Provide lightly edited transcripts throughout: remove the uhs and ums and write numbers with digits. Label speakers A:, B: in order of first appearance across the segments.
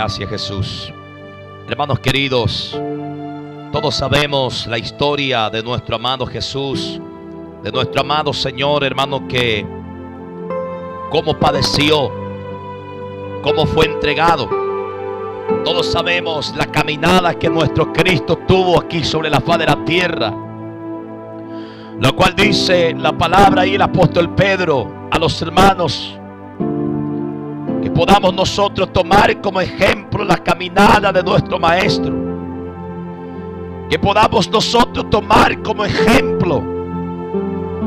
A: Gracias, Jesús. Hermanos queridos, todos sabemos la historia de nuestro amado Jesús, de nuestro amado Señor, hermano, que cómo padeció, cómo fue entregado. Todos sabemos la caminada que nuestro Cristo tuvo aquí sobre la faz de la tierra, lo cual dice la palabra y el apóstol Pedro a los hermanos, que podamos nosotros tomar como ejemplo la caminada de nuestro Maestro, que podamos nosotros tomar como ejemplo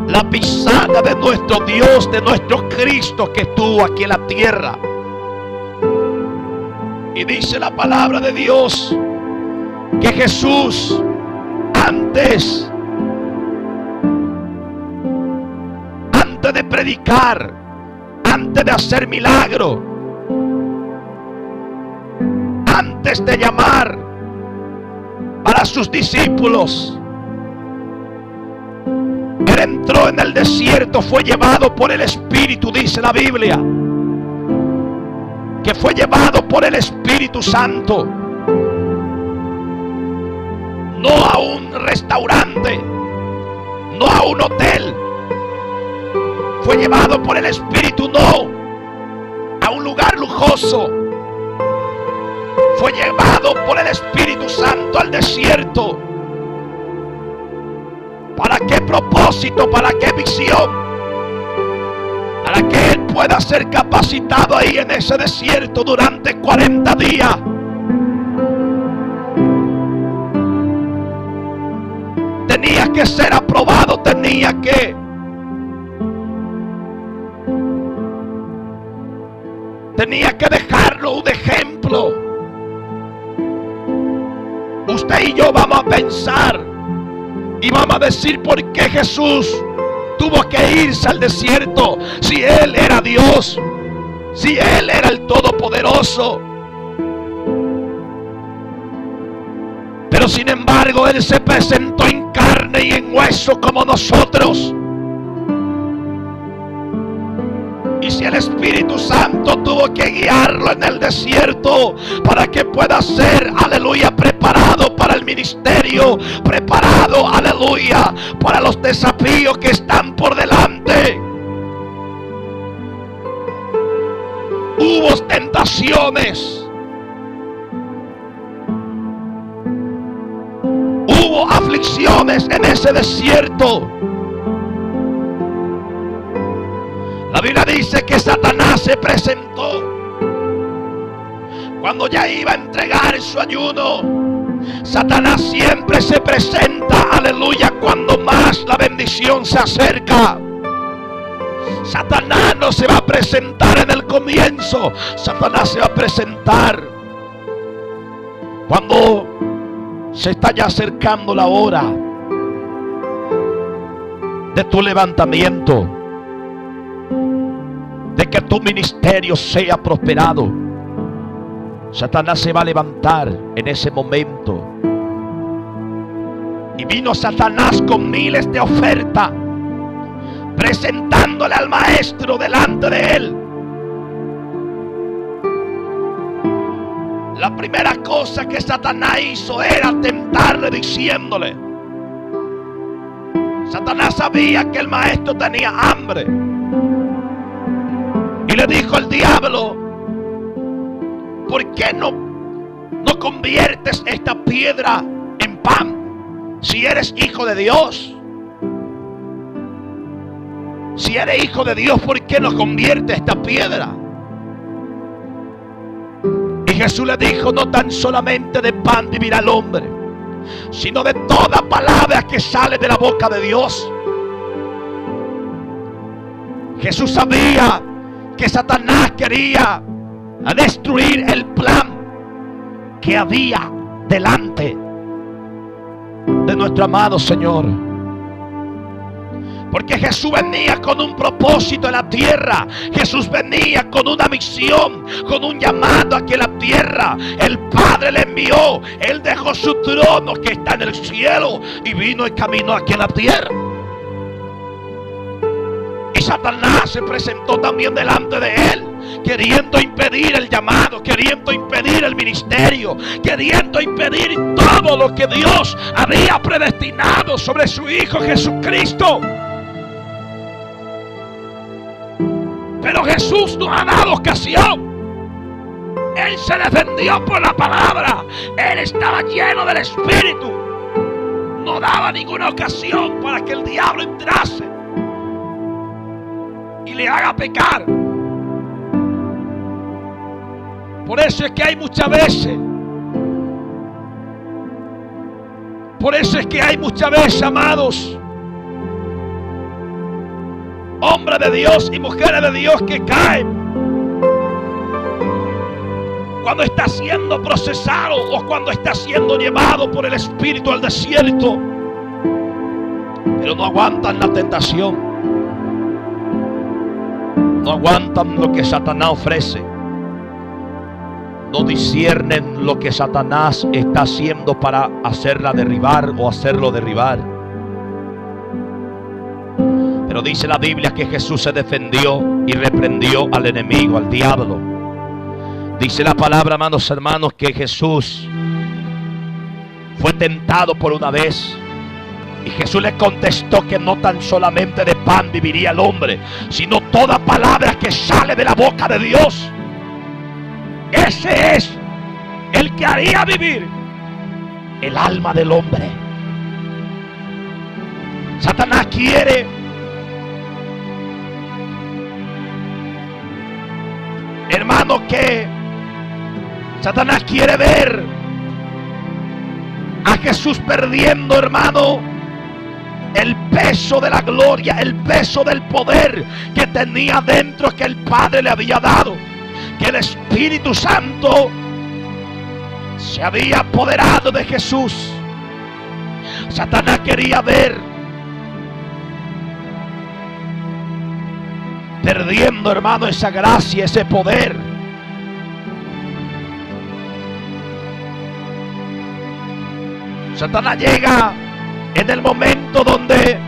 A: la pisada de nuestro Dios, de nuestro Cristo que estuvo aquí en la tierra. Y dice la palabra de Dios que Jesús antes de predicar, antes de hacer milagro, antes de llamar para sus discípulos, Él entró en el desierto, fue llevado por el Espíritu, dice la Biblia, que fue llevado por el Espíritu Santo, no a un restaurante, no a un hotel. Fue llevado por el Espíritu, no a un lugar lujoso. Fue llevado por el Espíritu Santo al desierto. ¿Para qué propósito? ¿Para qué visión? Para que Él pueda ser capacitado ahí en ese desierto durante 40 días. Tenía que ser aprobado, tenía que dejarlo un ejemplo. Usted y yo vamos a pensar y vamos a decir por qué Jesús tuvo que irse al desierto si Él era Dios, si Él era el Todopoderoso. Pero sin embargo Él se presentó en carne y en hueso como nosotros. Y si el Espíritu Santo tuvo que guiarlo en el desierto para que pueda ser, aleluya, preparado para el ministerio, preparado, aleluya, para los desafíos que están por delante. Hubo tentaciones, hubo aflicciones en ese desierto. La Biblia dice que Satanás se presentó cuando ya iba a entregar su ayuno. Satanás siempre se presenta, aleluya, cuando más la bendición se acerca. Satanás no se va a presentar en el comienzo. Satanás se va a presentar cuando se está ya acercando la hora de tu levantamiento, de que tu ministerio sea prosperado. Satanás se va a levantar en ese momento. Y vino Satanás con miles de ofertas, presentándole al Maestro delante de él. La primera cosa que Satanás hizo era tentarle diciéndole, Satanás sabía que el Maestro tenía hambre. Y le dijo el diablo, ¿por qué no conviertes esta piedra en pan? Si eres hijo de Dios. Si eres hijo de Dios, ¿por qué no conviertes esta piedra? Y Jesús le dijo, no tan solamente de pan vivirá el hombre, sino de toda palabra que sale de la boca de Dios. Jesús sabía que Satanás quería destruir el plan que había delante de nuestro amado Señor. Porque Jesús venía con un propósito en la tierra. Jesús venía con una misión, con un llamado aquí en la tierra. El Padre le envió. Él dejó su trono que está en el cielo y vino y caminó aquí en la tierra. Y Satanás se presentó también delante de él queriendo impedir el llamado, queriendo impedir el ministerio, queriendo impedir todo lo que Dios había predestinado sobre su Hijo Jesucristo. Pero Jesús nos ha dado ocasión. Él se defendió por la palabra. Él estaba lleno del Espíritu. No daba ninguna ocasión para que el diablo entrase y le haga pecar. Por eso es que hay muchas veces. Por eso es que hay muchas veces, amados, hombres de Dios y mujeres de Dios que caen cuando está siendo procesado o cuando está siendo llevado por el Espíritu al desierto, pero no aguantan la tentación, no aguantan lo que Satanás ofrece, no disciernen lo que Satanás está haciendo para hacerla derribar o hacerlo derribar. Pero dice la Biblia que Jesús se defendió y reprendió al enemigo, al diablo. Dice la palabra, amados hermanos, que Jesús fue tentado por una vez. Y Jesús le contestó que no tan solamente de pan viviría el hombre, sino toda palabra que sale de la boca de Dios. Ese es el que haría vivir el alma del hombre. Satanás quiere Satanás quiere ver a Jesús perdiendo, hermano, el peso de la gloria, el peso del poder que tenía dentro, que el Padre le había dado, que el Espíritu Santo se había apoderado de Jesús. Satanás quería ver perdiendo, hermano, esa gracia, ese poder. Satanás llega en el momento donde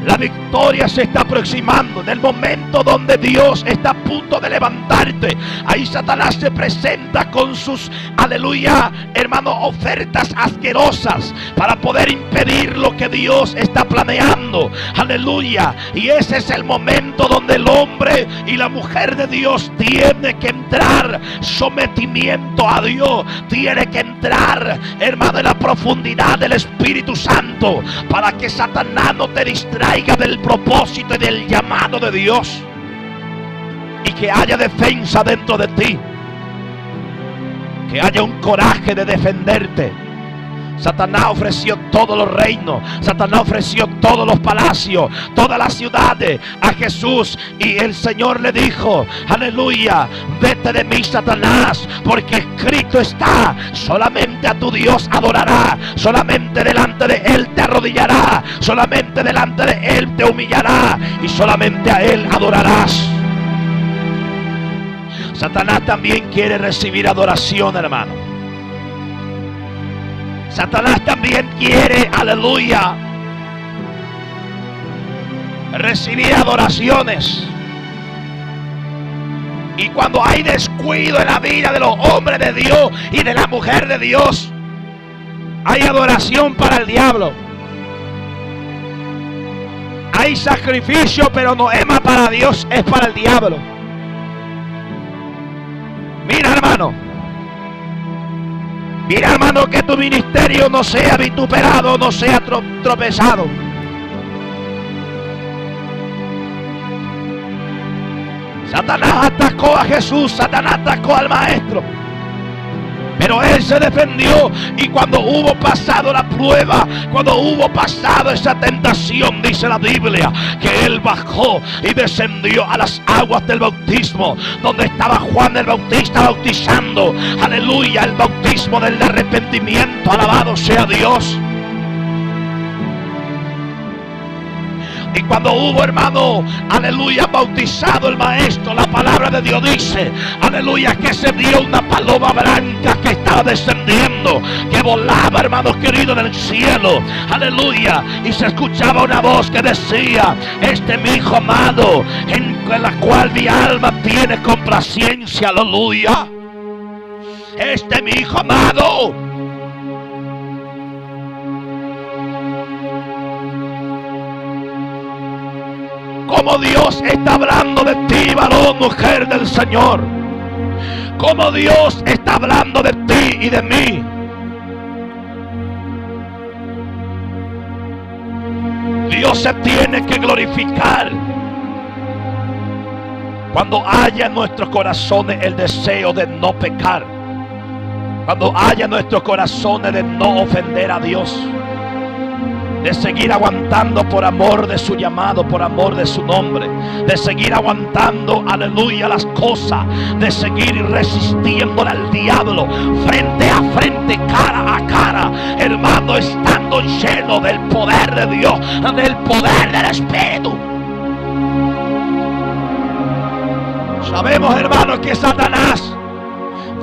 A: la victoria se está aproximando, en el momento donde Dios está a punto de levantarte. Ahí Satanás se presenta con sus, aleluya, hermano, ofertas asquerosas para poder impedir lo que Dios está planeando. Aleluya. Y ese es el momento donde el hombre y la mujer de Dios tiene que entrar sometimiento a Dios. Tiene que entrar, hermano, en la profundidad del Espíritu Santo, para que Satanás no te distraiga del propósito y del llamado de Dios, y que haya defensa dentro de ti, que haya un coraje de defenderte. Satanás ofreció todos los reinos, Satanás ofreció todos los palacios, todas las ciudades a Jesús, y el Señor le dijo, aleluya, vete de mí, Satanás, porque escrito está, solamente a tu Dios adorará, solamente delante de Él te arrodillará, solamente delante de Él te humillará, y solamente a Él adorarás. Satanás también quiere recibir adoración, hermano. Satanás también quiere, aleluya, recibir adoraciones. Y cuando hay descuido en la vida de los hombres de Dios y de la mujer de Dios, hay adoración para el diablo. Hay sacrificio, pero no es más para Dios, es para el diablo. Mira, hermano. Mira, hermano, que tu ministerio no sea vituperado, no sea tropezado. Satanás atacó a Jesús, Satanás atacó al Maestro, pero Él se defendió. Y cuando hubo pasado la prueba, cuando hubo pasado esa tentación, dice la Biblia que Él bajó y descendió a las aguas del bautismo, donde estaba Juan el Bautista bautizando, aleluya, el bautismo del arrepentimiento. Alabado sea Dios. Y cuando hubo, hermano, aleluya, bautizado el Maestro, la palabra de Dios dice, aleluya, que se vio una paloma blanca que estaba descendiendo, que volaba, hermanos queridos, en el cielo, aleluya, y se escuchaba una voz que decía, este es mi Hijo amado, en en la cual mi alma tiene complacencia. Aleluya. Este es mi Hijo amado. Como Dios está hablando de ti, varón, mujer del Señor. Como Dios está hablando de ti y de mí. Dios se tiene que glorificar cuando haya en nuestros corazones el deseo de no pecar, cuando haya en nuestros corazones de no ofender a Dios, de seguir aguantando por amor de su llamado, por amor de su nombre, de seguir aguantando, aleluya, las cosas, de seguir resistiéndole al diablo frente a frente, cara a cara, hermano, estando lleno del poder de Dios, del poder del Espíritu. Sabemos, hermanos, que Satanás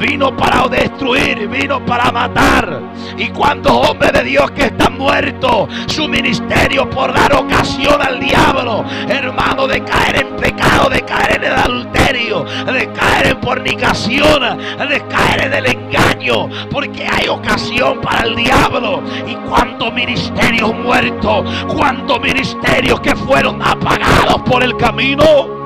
A: vino para destruir, vino para matar. Y cuántos hombres de Dios que están muertos, su ministerio por dar ocasión al diablo, hermano, de caer en pecado, de caer en el adulterio, de caer en fornicación, de caer en el engaño, porque hay ocasión para el diablo. Y cuántos ministerios muertos, cuántos ministerios que fueron apagados por el camino.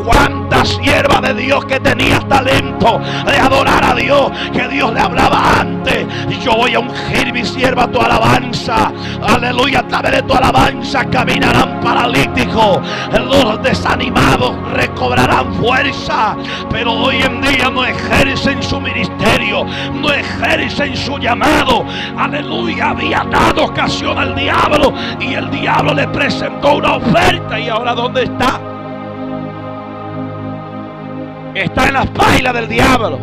A: Cuántas siervas de Dios que tenía talento de adorar a Dios, que Dios le hablaba antes: yo voy a ungir mi sierva tu alabanza, aleluya, a través de tu alabanza caminarán paralíticos, los desanimados recobrarán fuerza. Pero hoy en día no ejercen su ministerio, no ejercen su llamado. Aleluya, había dado ocasión al diablo y el diablo le presentó una oferta. Y ahora, ¿dónde está? Está en las pailas del diablo.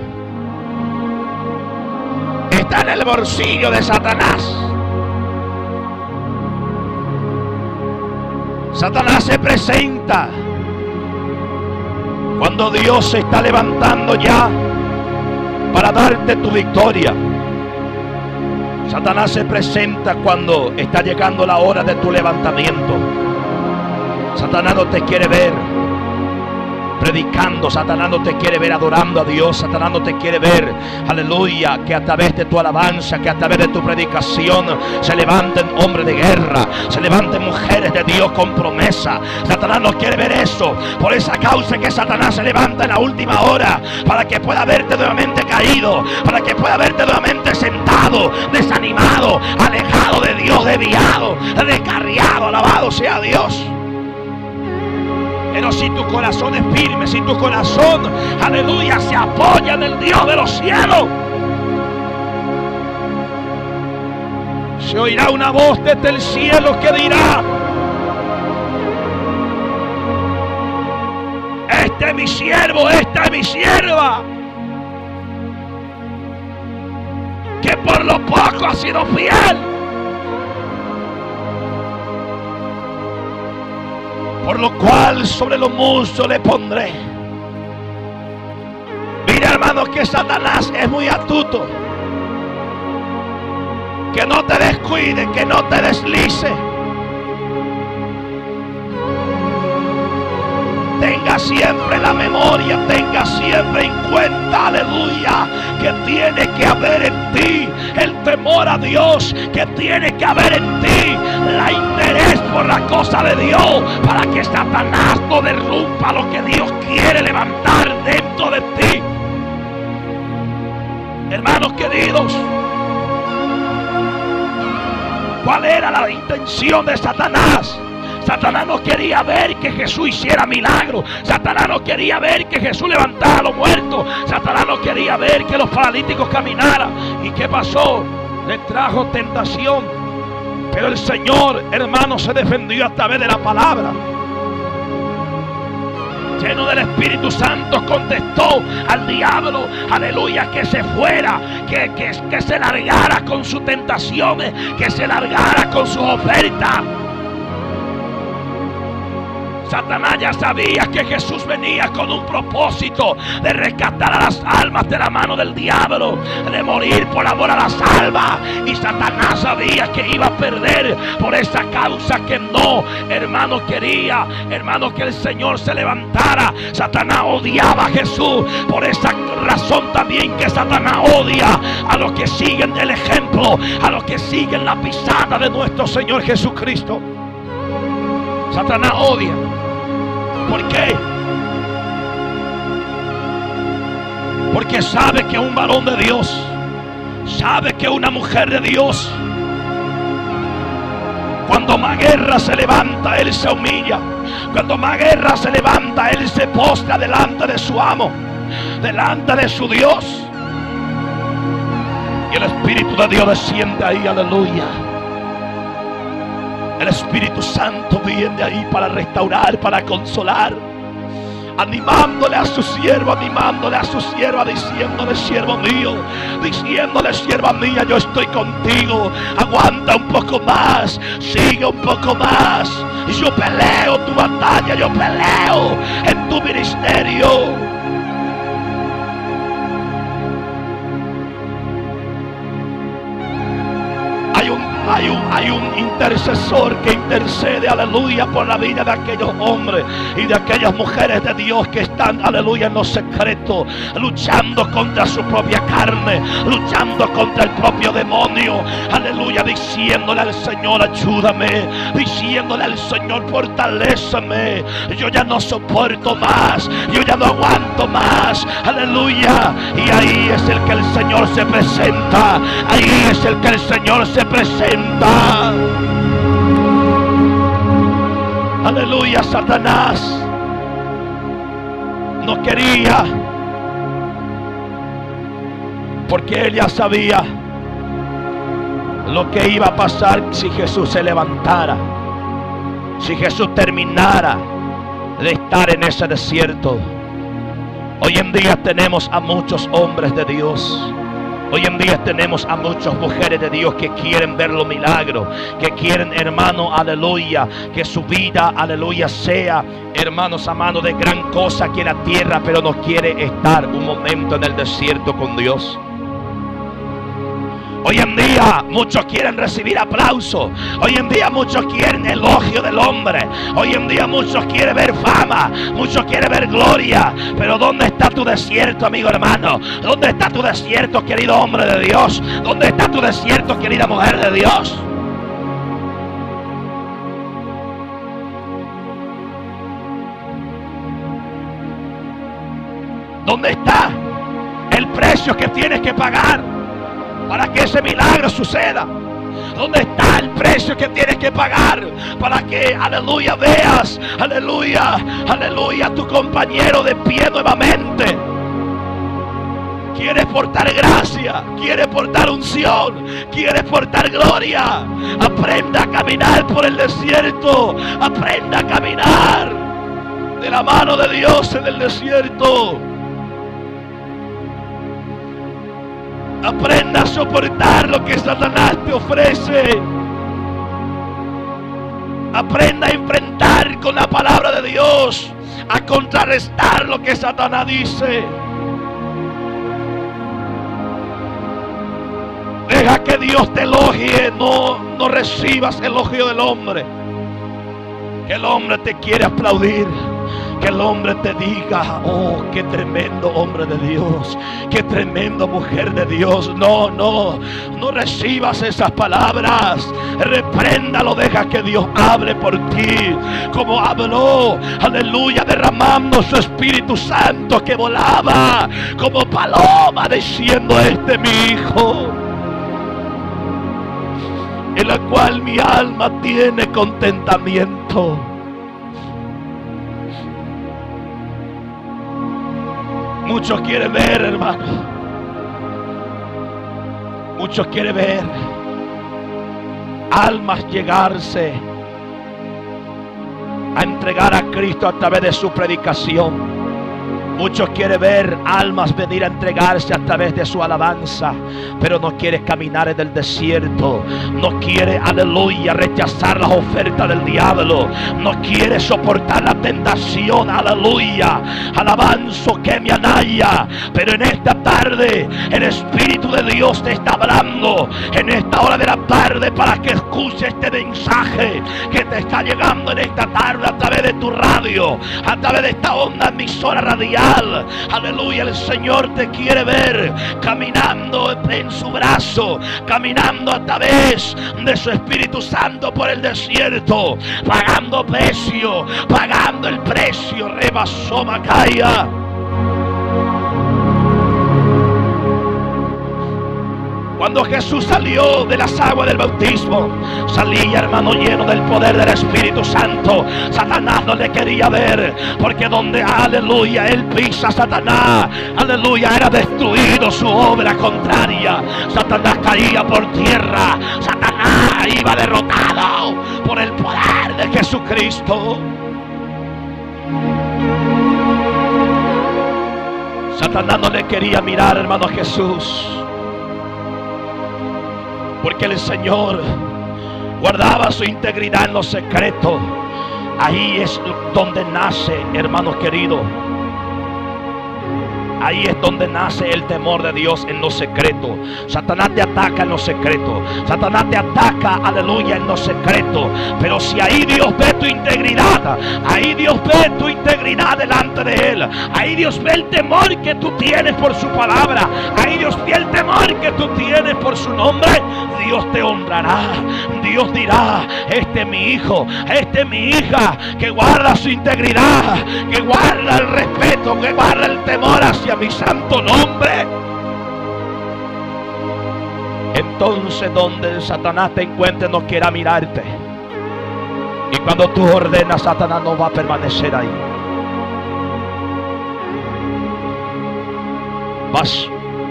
A: Está en el bolsillo de Satanás. Satanás se presenta cuando Dios se está levantando ya para darte tu victoria. Satanás se presenta cuando está llegando la hora de tu levantamiento. Satanás no te quiere ver predicando, Satanás no te quiere ver adorando a Dios, Satanás no te quiere ver, aleluya, que a través de tu alabanza, que a través de tu predicación se levanten hombres de guerra, se levanten mujeres de Dios con promesa. Satanás no quiere ver eso. Por esa causa que Satanás se levanta en la última hora, para que pueda verte nuevamente caído, para que pueda verte nuevamente sentado, desanimado, alejado de Dios, desviado, descarriado. Alabado sea Dios. Pero si tu corazón es firme, si tu corazón, aleluya, se apoya en el Dios de los cielos, se oirá una voz desde el cielo que dirá: este es mi siervo, esta es mi sierva, que por lo poco ha sido fiel, por lo cual sobre los muslos le pondré. Mira, hermano, que Satanás es muy astuto. Que no te descuide, que no te deslice. Tenga siempre la memoria, tenga siempre en cuenta, aleluya, que tiene que haber en ti el temor a Dios, que tiene que haber en ti la interés por la cosa de Dios, para que Satanás no derrumba lo que Dios quiere levantar dentro de ti. Hermanos queridos, ¿cuál era la intención de Satanás? Satanás no quería ver que Jesús hiciera milagros. Satanás no quería ver que Jesús levantara a los muertos. Satanás no quería ver que los paralíticos caminaran. ¿Y qué pasó? Le trajo tentación. Pero el Señor, hermano, se defendió a través de la palabra. Lleno del Espíritu Santo, contestó al diablo, aleluya, que se fuera, que se largara con sus tentaciones, que se largara con sus ofertas. Satanás ya sabía que Jesús venía con un propósito de rescatar a las almas de la mano del diablo, de morir por amor a las almas. Y Satanás sabía que iba a perder por esa causa que no, hermano, quería, hermano, que el Señor se levantara. Satanás odiaba a Jesús. Por esa razón también que Satanás odia a los que siguen el ejemplo, a los que siguen la pisada de nuestro Señor Jesucristo. Satanás odia. ¿Por qué? Porque sabe que un varón de Dios, sabe que una mujer de Dios, cuando más guerra se levanta, él se humilla. Cuando más guerra se levanta, él se postra delante de su amo, delante de su Dios. Y el Espíritu de Dios desciende ahí, aleluya. El Espíritu Santo viene ahí para restaurar, para consolar, animándole a su siervo, animándole a su sierva, diciéndole: siervo mío, diciéndole: sierva mía, yo estoy contigo, aguanta un poco más, sigue un poco más, yo peleo tu batalla, yo peleo en tu ministerio. Hay un intercesor que intercede, aleluya, por la vida de aquellos hombres y de aquellas mujeres de Dios que están, aleluya, en los secretos, luchando contra su propia carne, luchando contra el propio demonio, aleluya, diciéndole al Señor: ayúdame, diciéndole al Señor: fortaléceme, yo ya no soporto más, yo ya no aguanto más, aleluya. Y ahí es el que el Señor se presenta, ahí es el que el Señor se presenta. Aleluya. Satanás no quería, porque él ya sabía lo que iba a pasar si Jesús se levantara, si Jesús terminara de estar en ese desierto. Hoy en día tenemos a muchos hombres de Dios. Hoy en día tenemos a muchas mujeres de Dios que quieren ver los milagros, que quieren, hermano, aleluya, que su vida, aleluya, sea, hermanos, a mano de gran cosa aquí en la tierra, pero no quiere estar un momento en el desierto con Dios. Hoy en día muchos quieren recibir aplauso. Hoy en día muchos quieren elogio del hombre. Hoy en día muchos quieren ver fama. Muchos quieren ver gloria. Pero ¿dónde está tu desierto, amigo hermano? ¿Dónde está tu desierto, querido hombre de Dios? ¿Dónde está tu desierto, querida mujer de Dios? ¿Dónde está el precio que tienes que pagar para que ese milagro suceda? ¿Dónde está el precio que tienes que pagar para que, aleluya, veas, aleluya, aleluya, a tu compañero de pie nuevamente? Quieres portar gracia, quieres portar unción, quieres portar gloria. Aprenda a caminar por el desierto, aprenda a caminar de la mano de Dios en el desierto. Aprenda a soportar lo que Satanás te ofrece. Aprenda a enfrentar con la palabra de Dios, a contrarrestar lo que Satanás dice. Deja que Dios te elogie, no recibas elogio del hombre. Que el hombre te quiere aplaudir, que el hombre te diga: oh, qué tremendo hombre de Dios, qué tremendo mujer de Dios. No recibas esas palabras. Repréndalo, deja que Dios hable por ti, como habló, aleluya, derramando su Espíritu Santo que volaba como paloma, diciendo: este es mi hijo, en la cual mi alma tiene contentamiento. Muchos quieren ver, hermano. Muchos quieren ver almas llegarse a entregar a Cristo a través de su predicación. Muchos quieren ver almas venir a entregarse a través de su alabanza, pero no quiere caminar en el desierto. No quiere, aleluya, rechazar las ofertas del diablo. No quiere soportar la tentación, aleluya. Alabanzo que me anaya. Pero en esta tarde el Espíritu de Dios te está hablando. En esta hora de la tarde, para que escuches este mensaje que te está llegando en esta tarde a través de tu radio, a través de esta onda emisora radial. Aleluya, el Señor te quiere ver caminando en su brazo, caminando a través de su Espíritu Santo por el desierto, pagando precio, pagando el precio. Rebasó Macaya. Cuando Jesús salió de las aguas del bautismo, salía, hermano, lleno del poder del Espíritu Santo. Satanás no le quería ver, porque donde, aleluya, él pisa, Satanás, aleluya, era destruido su obra contraria. Satanás caía por tierra. Satanás iba derrotado por el poder de Jesucristo. Satanás no le quería mirar, hermano, a Jesús, porque el Señor guardaba su integridad en lo secreto. Ahí es donde nace, hermanos queridos. Ahí es donde nace el temor de Dios, en lo secreto. Satanás te ataca en lo secreto. Satanás te ataca, aleluya, en lo secreto. Pero si ahí Dios ve tu integridad, ahí Dios ve tu integridad delante de Él, ahí Dios ve el temor que tú tienes por su palabra, ahí Dios ve el temor que tú tienes por su nombre, Dios te honrará. Dios dirá: este es mi hijo, este es mi hija, que guarda su integridad, que guarda el respeto, que guarda el temor hacia mi santo nombre. Entonces, donde Satanás te encuentre, no quiera mirarte. Y cuando tú ordenas, Satanás no va a permanecer ahí. Vas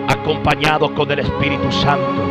A: acompañado con el Espíritu Santo.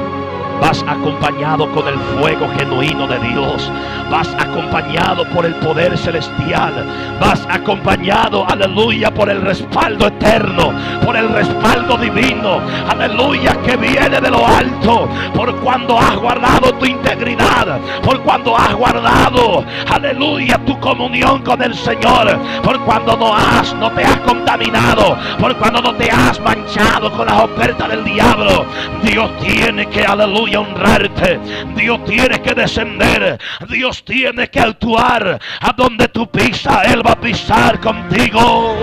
A: Vas acompañado con el fuego genuino de Dios. Vas acompañado por el poder celestial. Vas acompañado, aleluya, por el respaldo eterno, por el respaldo divino, aleluya, que viene de lo alto. Por cuando has guardado tu integridad, por cuando has guardado, aleluya, tu comunión con el Señor, por cuando no te has contaminado, por cuando no te has manchado con las ofertas del diablo. Dios tiene que, aleluya, honrarte. Dios tiene que descender. Dios tiene que actuar. A donde tú pisas, Él va a pisar contigo.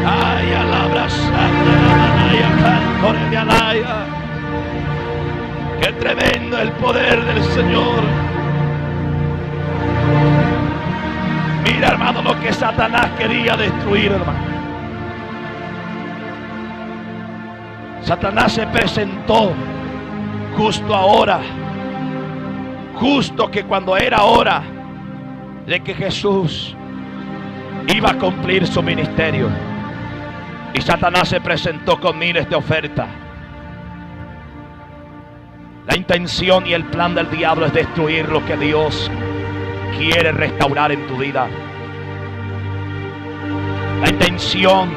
A: Ay, alabra santa de alaya. Qué tremendo el poder del Señor. Mira, hermano, lo que Satanás quería destruir, hermano. Satanás se presentó justo ahora, justo que cuando era hora de que Jesús iba a cumplir su ministerio, y Satanás se presentó con miles de ofertas. La intención y el plan del diablo es destruir lo que Dios quiere restaurar en tu vida. La intención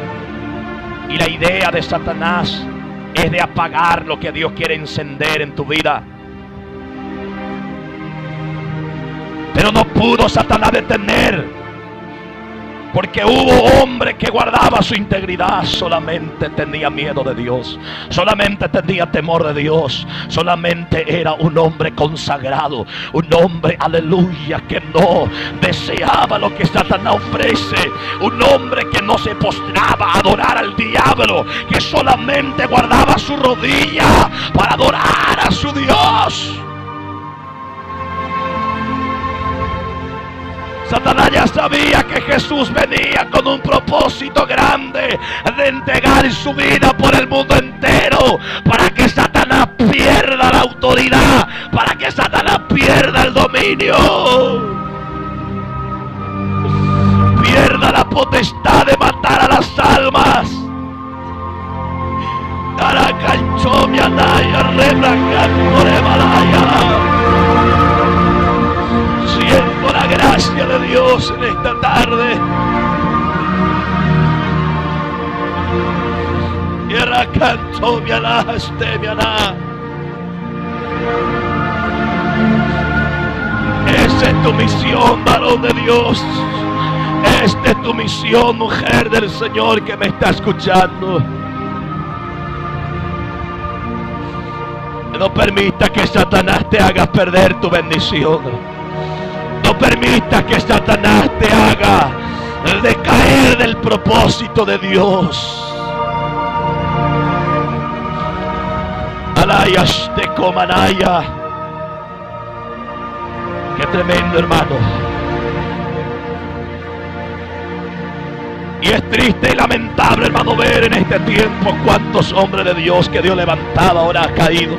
A: y la idea de Satanás es de apagar lo que Dios quiere encender en tu vida. Pero no pudo Satanás detener, porque hubo hombre que guardaba su integridad. Solamente tenía miedo de Dios, solamente tenía temor de Dios, solamente era un hombre consagrado, un hombre, aleluya, que no deseaba lo que Satanás ofrece, un hombre que no se postraba a adorar al diablo, que solamente guardaba su rodilla para adorar a su Dios. Satanás ya sabía que Jesús venía con un propósito grande de entregar su vida por el mundo entero, para que Satanás pierda la autoridad, para que Satanás pierda el dominio, pierda la potestad de matar a las almas. Siento la gracia de Dios. Dios en esta tarde. Y racanto mi alá, mi alá. Esa es tu misión, varón de Dios. Esta es tu misión, mujer del Señor que me está escuchando. No permita que Satanás te haga perder tu bendición. No permita que Satanás te haga decaer del propósito de Dios. Alayas te comanaya. Qué tremendo, hermano. Y es triste y lamentable, hermano, ver en este tiempo cuántos hombres de Dios que Dios levantaba ahora han caído.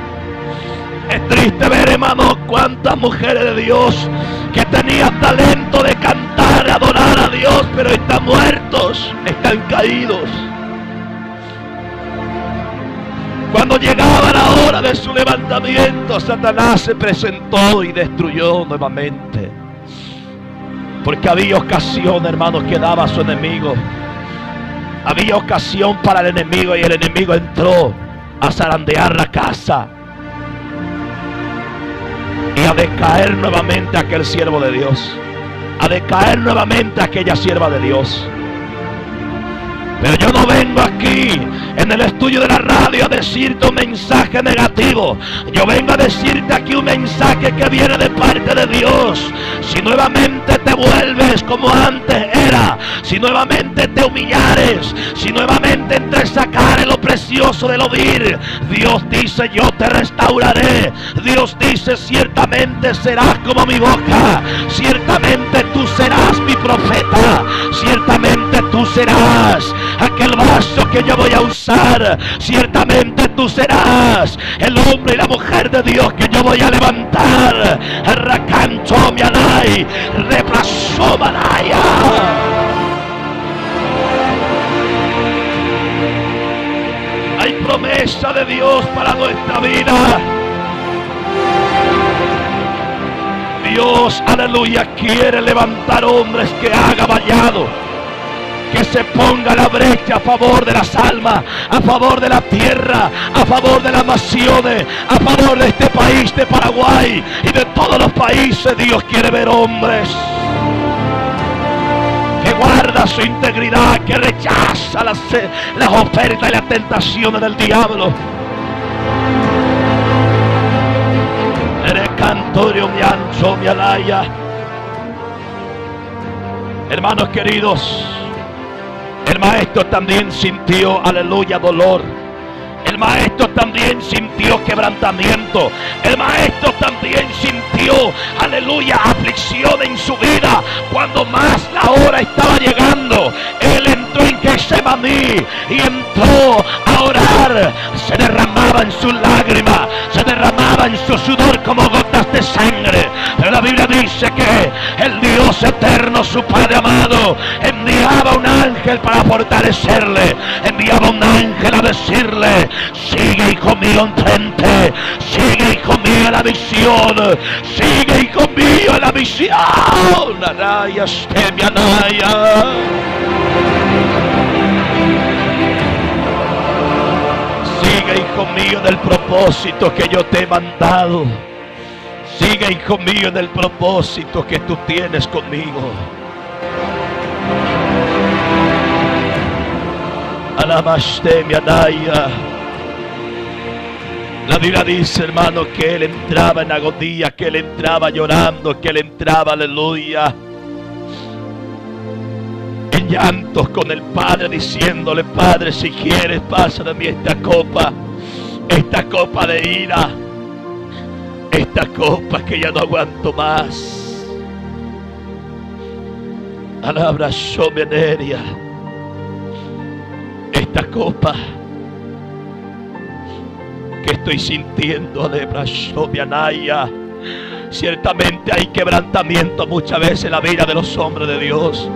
A: Es triste ver, hermano, cuántas mujeres de Dios que tenían talento de cantar, de adorar a Dios, pero están muertos, están caídos. Cuando llegaba la hora de su levantamiento, Satanás se presentó y destruyó nuevamente. Porque había ocasión, hermanos, que daba a su enemigo. Había ocasión para el enemigo y el enemigo entró a zarandear la casa y a decaer nuevamente aquel siervo de Dios, a decaer nuevamente aquella sierva de Dios. Pero yo no vengo aquí en el estudio de la radio a decirte un mensaje negativo. Yo vengo a decirte aquí un mensaje que viene de parte de Dios. Si nuevamente te vuelves como antes era, si nuevamente te humillares, si nuevamente entresacares lo precioso del oír, Dios dice: yo te restauraré. Dios dice: ciertamente serás como mi boca, ciertamente tú serás mi profeta, ciertamente tú serás aquel vaso que yo voy a usar, ciertamente tú serás el hombre y la mujer de Dios que yo voy a levantar. Racanto mi alay, reemplazó manaya. Hay promesa de Dios para nuestra vida. Dios, aleluya, quiere levantar hombres que hagan vallado, que se ponga la brecha a favor de las almas, a favor de la tierra, a favor de las naciones, a favor de este país de Paraguay y de todos los países. Dios quiere ver hombres que guarda su integridad, que rechaza las ofertas y las tentaciones del diablo. Eres cantorio mi ancho, mi alaya. Hermanos queridos, el maestro también sintió, aleluya, dolor. El maestro también sintió quebrantamiento. El maestro también sintió, aleluya, aflicción en su vida. Cuando más la hora estaba llegando, él entró en Getsemaní y entró a orar. Se derramaba en sus lágrimas, se derramaba en su sudor como gotas de sangre. Pero la Biblia dice que el Dios eterno, su Padre amado, enviaba un ángel para fortalecerle, enviaba un ángel a decirle: sigue, hijo mío, enfrente, sigue, hijo mío, a la visión, sigue, hijo mío, a la visión. Anaya, Stemi, Anaya. Sigue, hijo mío, del propósito que yo te he mandado. Sigue, hijo mío, en el propósito que tú tienes conmigo. Alabaste mi Anaya. La Biblia dice, hermano, que él entraba en agonía, que él entraba llorando, que él entraba, aleluya, en llantos con el Padre, diciéndole: Padre, si quieres, pasa de mí esta copa de ira, esta copa que ya no aguanto más. Alabra Shomeneria. Esta copa que estoy sintiendo, Alabra Shomeanaya. Ciertamente hay quebrantamiento muchas veces en la vida de los hombres de Dios.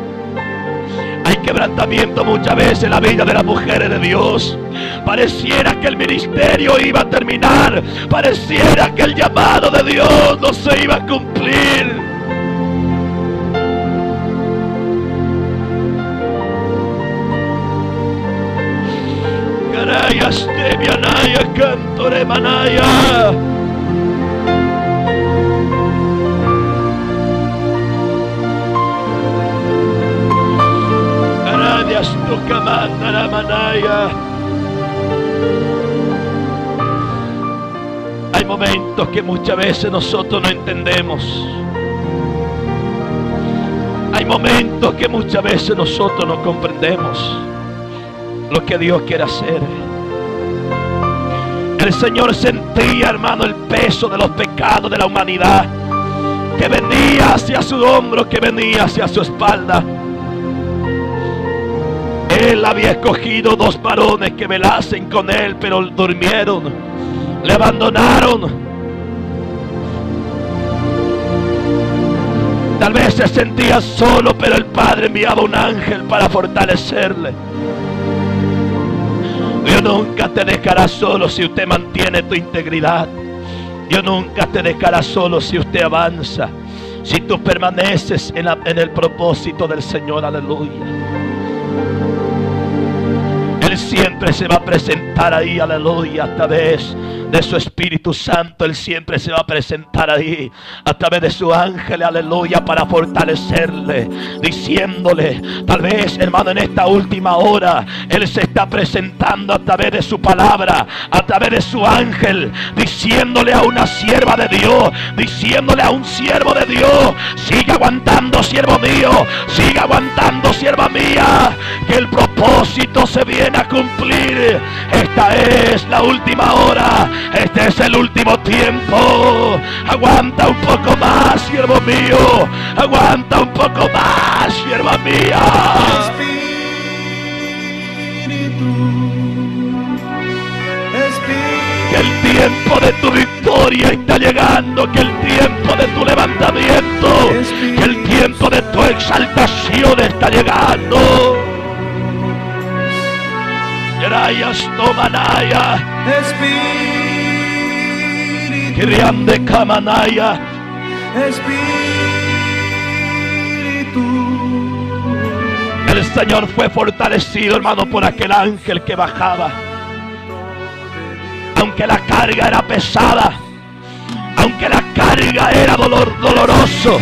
A: Hay quebrantamiento muchas veces en la vida de las mujeres de Dios. Pareciera que el ministerio iba a terminar. Pareciera que el llamado de Dios no se iba a cumplir. Rayas de Mianaya, Cantore Manaya. Aradias Tucamanda Manaya. Hay momentos que muchas veces nosotros no entendemos. Hay momentos que muchas veces nosotros no comprendemos lo que Dios quiere hacer. El Señor sentía, hermano, el peso de los pecados de la humanidad que venía hacia su hombro, que venía hacia su espalda. Él había escogido 2 varones que velasen con él, pero durmieron, le abandonaron. Tal vez se sentía solo, pero el Padre enviaba un ángel para fortalecerle. Dios nunca te dejará solo si usted mantiene tu integridad. Dios nunca te dejará solo si usted avanza, si tú permaneces en el propósito del Señor. Aleluya. Él siempre se va a presentar ahí, aleluya, a través de su Espíritu Santo. Él siempre se va a presentar ahí a través de su ángel, aleluya, para fortalecerle, diciéndole, tal vez, hermano, en esta última hora Él se está presentando a través de su palabra, a través de su ángel, diciéndole a una sierva de Dios, diciéndole a un siervo de Dios: siga aguantando, siervo mío, siga aguantando, sierva mía, que el propósito se viene a cumplir. Esta es la última hora, este es el último tiempo. Aguanta un poco más, siervo mío, aguanta un poco más, sierva mía. Que el tiempo de tu victoria está llegando, que el tiempo de tu levantamiento, que el tiempo de tu exaltación está llegando. Yerayas Tomanaya, Kiriande Kamanaya, el Señor fue fortalecido, hermano, por aquel ángel que bajaba. Aunque la carga era pesada, aunque la carga era doloroso,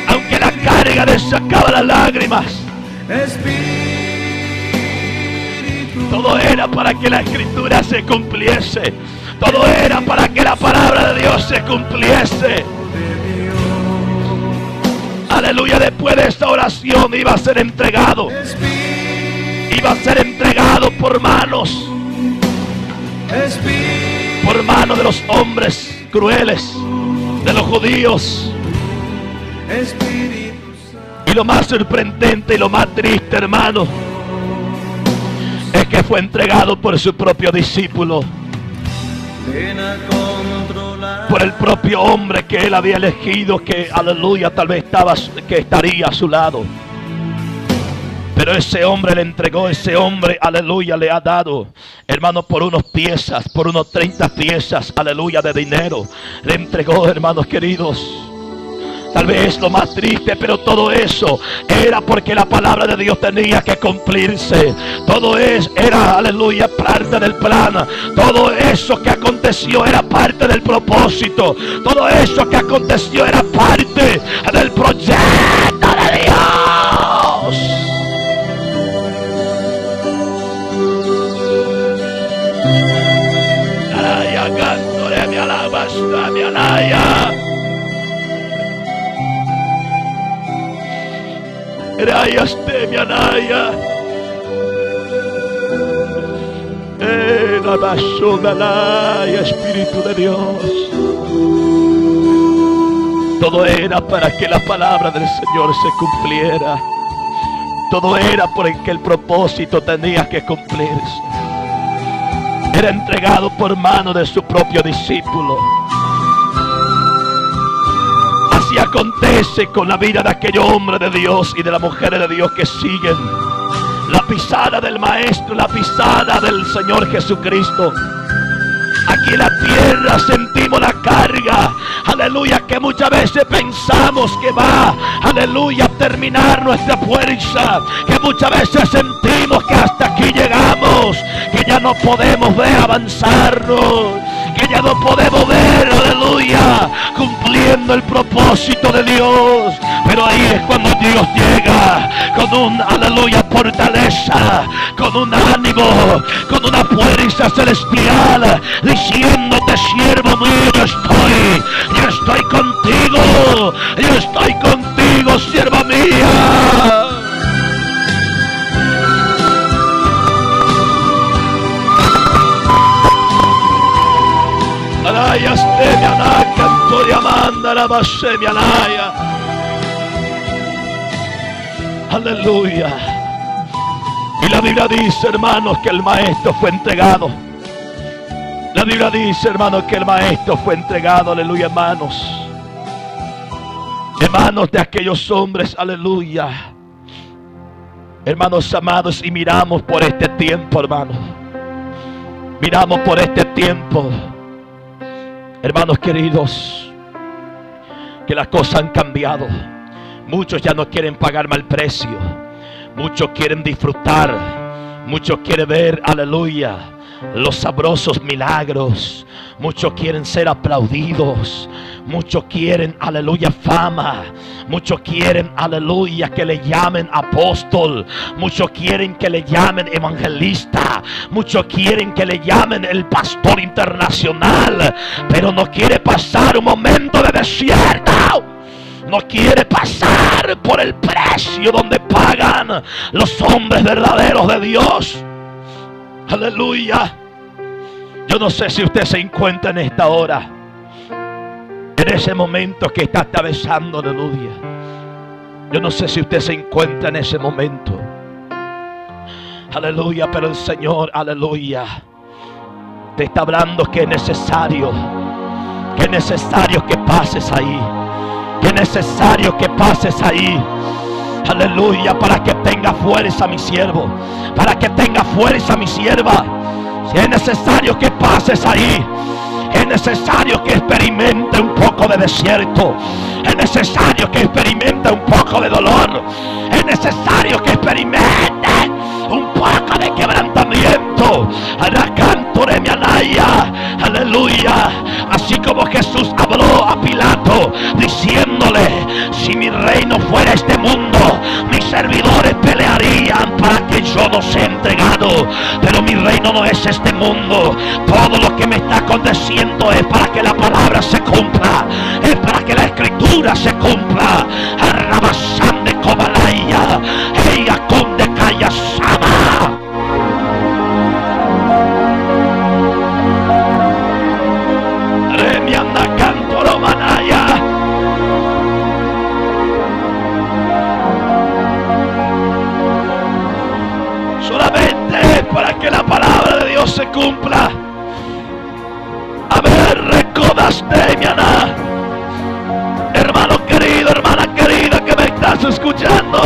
A: aunque la carga le sacaba las lágrimas, todo era para que la escritura se cumpliese. Todo era para que la palabra de Dios se cumpliese. Aleluya. Después de esta oración iba a ser entregado. Iba a ser entregado por manos. Por manos de los hombres crueles, de los judíos. Y lo más sorprendente y lo más triste, hermano, es que fue entregado por su propio discípulo, por el propio hombre que él había elegido, que, aleluya, tal vez estaría a su lado. Pero ese hombre le entregó, ese hombre, aleluya, le ha dado, hermano, por unos 30 piezas, aleluya, de dinero. Le entregó, hermanos queridos. Tal vez lo más triste, pero todo eso era porque la palabra de Dios tenía que cumplirse. Todo eso era, aleluya, parte del plan. Todo eso que aconteció era parte del propósito. Todo eso que aconteció era parte del proyecto de Dios. Ay, cantoré mi alabanza, mi alaya. Rayas de mi anaya, la basura, Espíritu de Dios. Todo era para que la palabra del Señor se cumpliera. Todo era porque el propósito tenía que cumplirse. Era entregado por mano de su propio discípulo. Así acontece con la vida de aquel hombre de Dios y de las mujeres de Dios que siguen la pisada del Maestro, la pisada del Señor Jesucristo. Aquí en la tierra sentimos la carga, aleluya, aleluya, que muchas veces pensamos que va, aleluya, a terminar nuestra fuerza, que muchas veces sentimos que hasta aquí llegamos, que ya no podemos ver avanzarnos, que ya no podemos ver, aleluya, cumpliendo el propósito de Dios. Pero ahí es cuando Dios llega con un, aleluya, fortaleza, con un ánimo, con una fuerza celestial, diciéndote: siervo mío, yo estoy contigo, sierva mía. Aleluya. Y la Biblia dice, hermanos, que el maestro fue entregado. La Biblia dice, hermanos, que el maestro fue entregado. Aleluya, hermanos. Hermanos de aquellos hombres, aleluya. Hermanos amados, y miramos por este tiempo, hermanos. Miramos por este tiempo, hermanos queridos, que las cosas han cambiado. Muchos ya no quieren pagar mal precio. Muchos quieren disfrutar. Muchos quieren ver, aleluya, los sabrosos milagros. Muchos quieren ser aplaudidos. Muchos quieren, aleluya, fama. Muchos quieren, aleluya, que le llamen apóstol. Muchos quieren que le llamen evangelista. Muchos quieren que le llamen el pastor internacional. Pero no quiere pasar un momento de desierto. No quiere pasar por el precio donde pagan los hombres verdaderos de Dios. Aleluya. Yo no sé si usted se encuentra en esta hora, en ese momento que está atravesando, aleluya. Yo no sé si usted se encuentra en ese momento, aleluya, pero el Señor, aleluya, te está hablando que es necesario que pases ahí. Que es necesario que pases ahí. Aleluya, para que tenga fuerza mi siervo, para que tenga fuerza mi sierva. Si es necesario que pases ahí, es necesario que experimente un poco de desierto, es necesario que experimente un poco de dolor, es necesario que experimente un poco de quebrantamiento. Aleluya. Así como Jesús habló a Pilato diciéndole: si mi reino fuera este mundo, mis servidores pelearían para que yo no sea entregado. Pero mi reino no es este mundo. Todo lo que me está aconteciendo es para que la palabra se cumpla, es para que la escritura se cumpla. Arrabasán de Cobalaya, ella con de Cayasama. Solamente para que la palabra de Dios se cumpla. A ver, recordaste, mi Ana. Hermano querido, hermana querida, que me estás escuchando.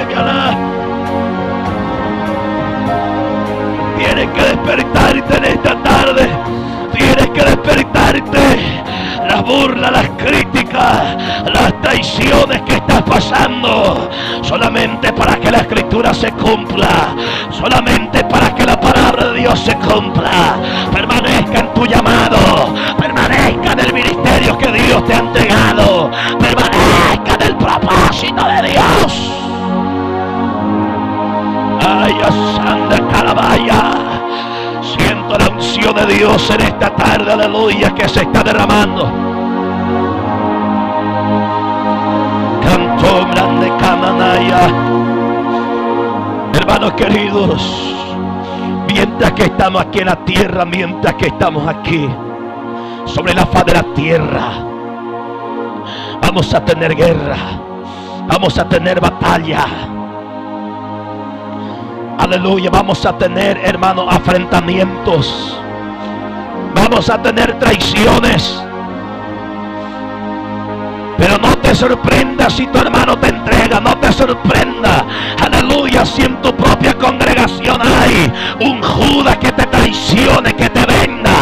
A: Mi Ana. Tienes que despertarte en esta tarde. Tienes que despertarte. Las burlas, las críticas, las traiciones que estás pasando, solamente para que la escritura se cumpla, solamente para que la palabra de Dios se cumpla. Permanezca en tu llamado, permanezca en el ministerio que Dios te ha entregado, permanezca en el propósito de Dios. Ay, Santa Calabaya. Siento la unción de Dios en esta tarde, aleluya, que se está derramando. Canto grande Camanaya. Hermanos queridos, mientras que estamos aquí en la tierra, mientras que estamos aquí sobre la faz de la tierra, vamos a tener guerra, vamos a tener batalla. Aleluya, vamos a tener, hermanos, afrentamientos. Vamos a tener traiciones. Pero no te sorprenda si tu hermano te entrega. No te sorprenda, aleluya, si en tu propia congregación hay un Judas que te traicione, que te venda.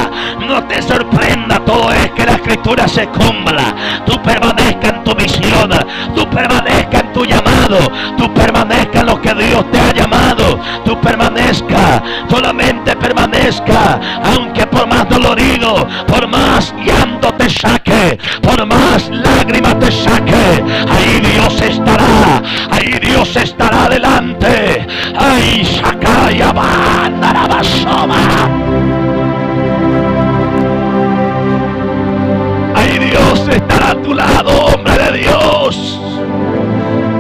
A: escritura se cumpla, tú permanezca en tu misión, tú permanezca en tu llamado, tú permanezca en lo que Dios te ha llamado, tú permanezca, solamente permanezca, aunque por más dolorido, por más llanto te saque, por más lágrimas te saque, ahí Dios estará delante. Ay, Shakaya Bandarabasoma. Ahí Dios estará a tu lado, hombre de Dios,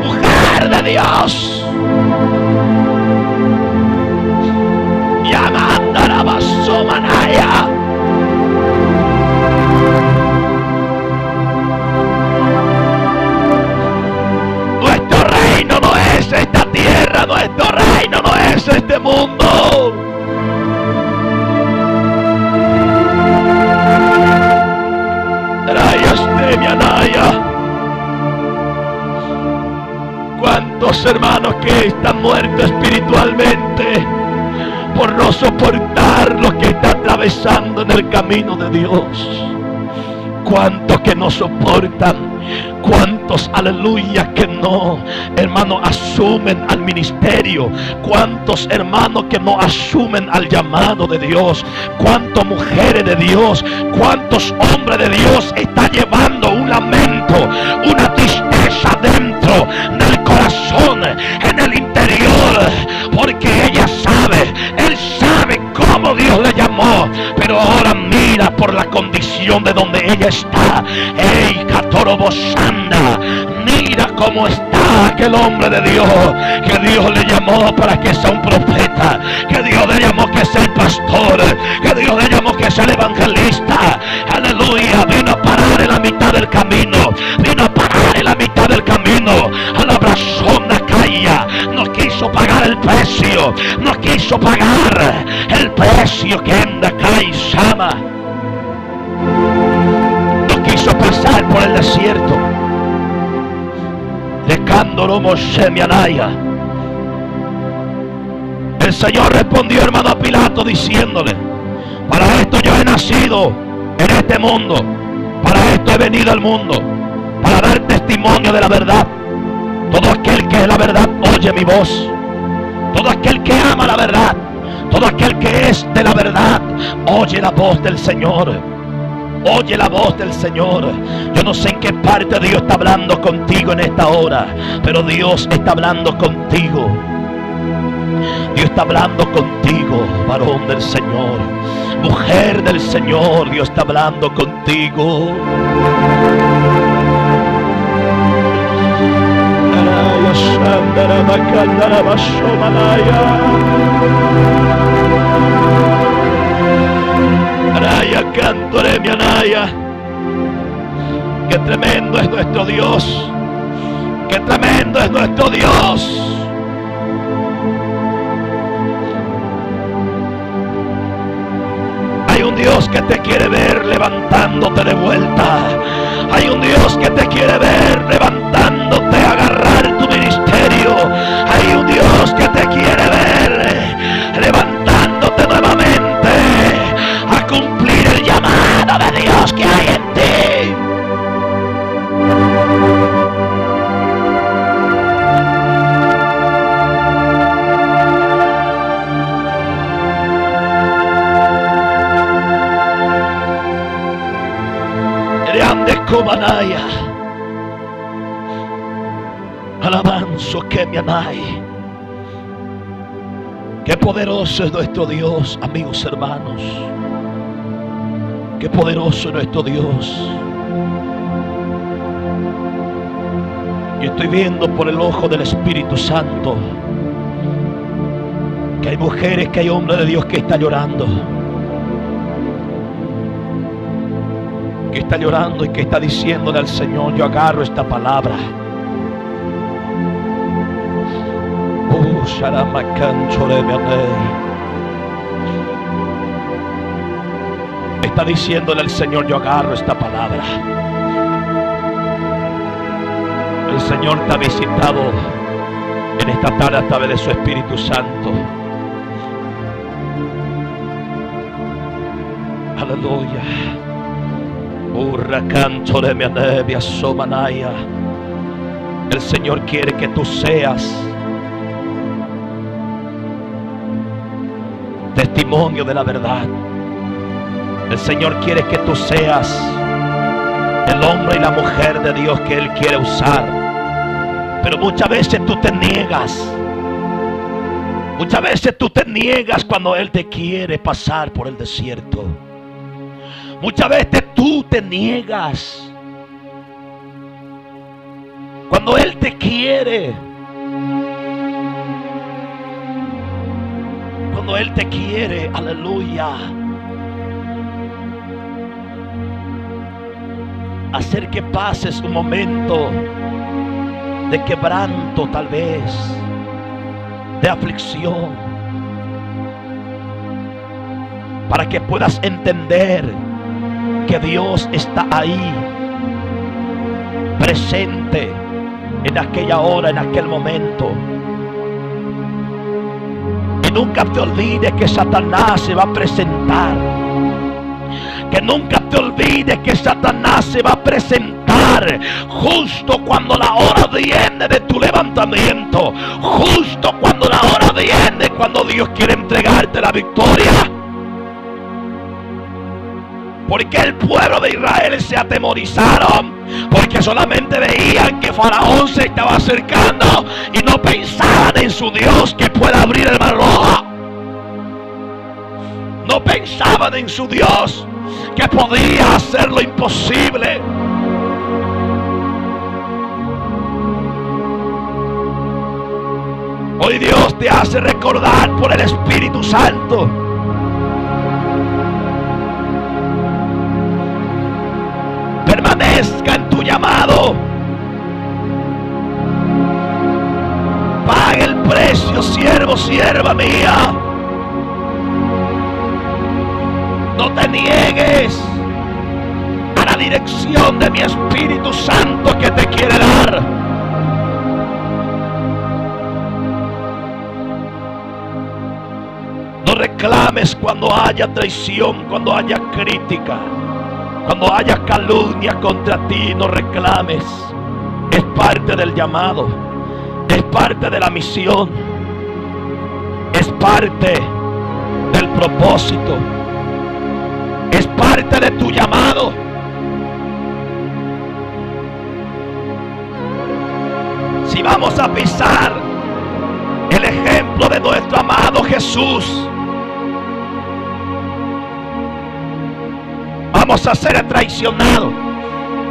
A: mujer de Dios. Yamandarabasoma. Nuestro reino no es esta tierra, nuestro reino no es este mundo. ¿Cuántos hermanos que están muertos espiritualmente por no soportar lo que está atravesando en el camino de Dios? ¿Cuántos que no soportan? ¿Cuántos, aleluya, que no, hermanos, asumen al ministerio? ¿Cuántos hermanos que no asumen al llamado de Dios? ¿Cuántas mujeres de Dios? ¿Cuántos hombres de Dios están llevando un lamento, una tristeza dentro del corazón, en el interior? Porque ella sabe, él sabe cómo Dios le llamó, pero ahora mira por la condición de donde ella está. ¡Ey, Catorobosanda! Mira cómo está aquel hombre de Dios, que Dios le llamó para que sea un profeta, que Dios le llamó que sea el pastor, que Dios le llamó que sea el evangelista. Aleluya, vino a parar en la mitad del camino, vino a parar en la mitad del camino. A la brazona caía, no quiso pagar el precio, no quiso pagar el precio que anda cae Sama. No quiso pasar por el desierto. De Cándoro Mosemianaya. El Señor respondió, hermano, a Pilato diciéndole: para esto yo he nacido en este mundo, para esto he venido al mundo, para dar testimonio de la verdad. Todo aquel que es la verdad oye mi voz. Todo aquel que ama la verdad, todo aquel que es de la verdad, oye la voz del Señor. Oye la voz del Señor. Yo no sé en qué parte Dios está hablando contigo en esta hora, pero Dios está hablando contigo. Dios está hablando contigo, varón del Señor, mujer del Señor. Dios está hablando contigo. Araya Cantore mi Anaya. Qué tremendo es nuestro Dios. Qué tremendo es nuestro Dios. Hay un Dios que te quiere ver levantándote de vuelta. Hay un Dios que te quiere ver levantándote a agarrar tu ministerio. Hay un Dios que te quiere ver levantándote nuevamente a cumplir el llamado de Dios que hay en ti. Grande Cobanaya. Alabanzo que me anai. Qué poderoso es nuestro Dios, amigos hermanos. Qué poderoso es nuestro Dios. Yo estoy viendo por el ojo del Espíritu Santo que hay mujeres, que hay hombres de Dios que está llorando. Que está llorando y que está diciéndole al Señor: yo agarro esta palabra. Está diciéndole al Señor: yo agarro esta palabra. El Señor te ha visitado en esta tarde a través de su Espíritu Santo. Aleluya. Huracán de mi anebia somanaya. El Señor quiere que tú seas testimonio de la verdad. El Señor quiere que tú seas el hombre y la mujer de Dios que Él quiere usar. Pero muchas veces tú te niegas. Muchas veces tú te niegas cuando Él te quiere pasar por el desierto. Muchas veces tú te niegas cuando Él te quiere. Cuando Él te quiere, aleluya, hacer que pases un momento de quebranto, tal vez de aflicción, para que puedas entender que Dios está ahí, presente en aquella hora, en aquel momento. Y nunca te olvides que Satanás se va a presentar. Que nunca te olvides que Satanás se va a presentar justo cuando la hora viene de tu levantamiento. Justo cuando la hora viene, cuando Dios quiere entregarte la victoria. Porque el pueblo de Israel se atemorizaron, porque solamente veían que Faraón se estaba acercando y no pensaban en su Dios que pueda abrir el mar rojo. No pensaban en su Dios que podía hacer lo imposible. Hoy Dios te hace recordar por el Espíritu Santo permanezca en tu llamado. Paga el precio, siervo, sierva mía. No te niegues a la dirección de mi Espíritu Santo que te quiere dar. No reclames cuando haya traición, cuando haya crítica, cuando haya calumnia contra ti. No reclames. Es parte del llamado, es parte de la misión, es parte del propósito, es parte de tu llamado. Si vamos a pisar el ejemplo de nuestro amado Jesús, vamos a ser traicionados,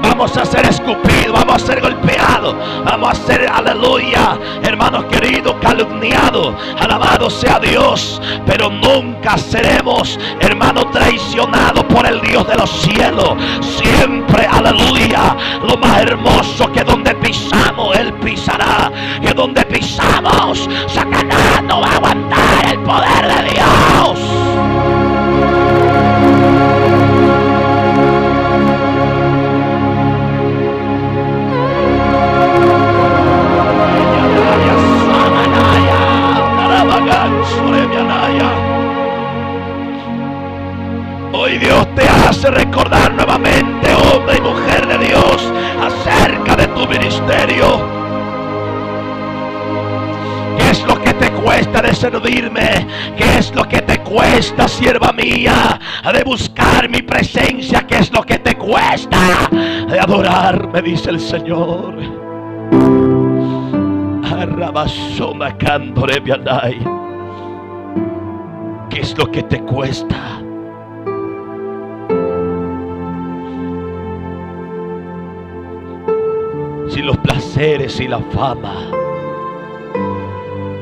A: vamos a ser escupidos, vamos a ser golpeados, vamos a ser, aleluya, hermanos queridos, calumniados. Alabado sea Dios, pero nunca seremos, hermanos, traicionados por el Dios de los cielos. Siempre, aleluya, lo más hermoso, que donde pisamos Él pisará, que donde pisamos Satanás no va a aguantar el poder de Dios. Hoy Dios te hace recordar nuevamente, hombre y mujer de Dios, acerca de tu ministerio. ¿Qué es lo que te cuesta de servirme? ¿Qué es lo que te cuesta, sierva mía, de buscar mi presencia? ¿Qué es lo que te cuesta de adorarme? Dice el Señor. ¿Qué es lo que te cuesta? Si los placeres y la fama,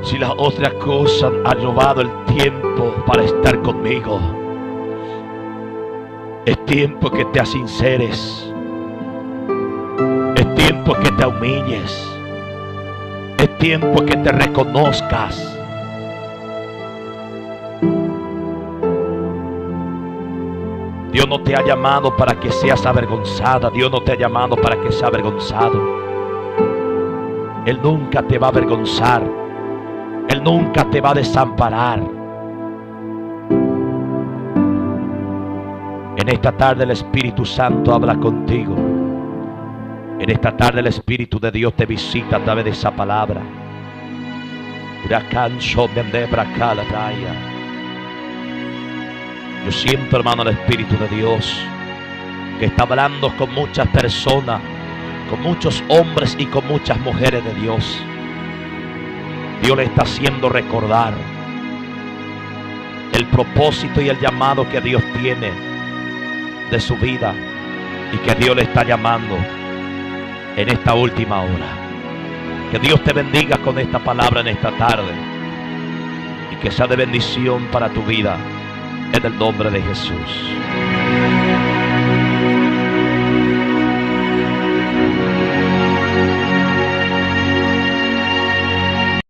A: si las otras cosas han robado el tiempo para estar conmigo, es tiempo que te sinceres, es tiempo que te humilles, es tiempo que te reconozcas. Dios no te ha llamado para que seas avergonzada. Dios no te ha llamado para que seas avergonzado. Él nunca te va a avergonzar. Él nunca te va a desamparar. En esta tarde el Espíritu Santo habla contigo. En esta tarde el Espíritu de Dios te visita a través de esa palabra. Yo siento, hermano, el Espíritu de Dios que está hablando con muchas personas, con muchos hombres y con muchas mujeres de Dios. Dios le está haciendo recordar el propósito y el llamado que Dios tiene de su vida y que Dios le está llamando en esta última hora. Que Dios te bendiga con esta palabra en esta tarde y que sea de bendición para tu vida en el nombre de Jesús.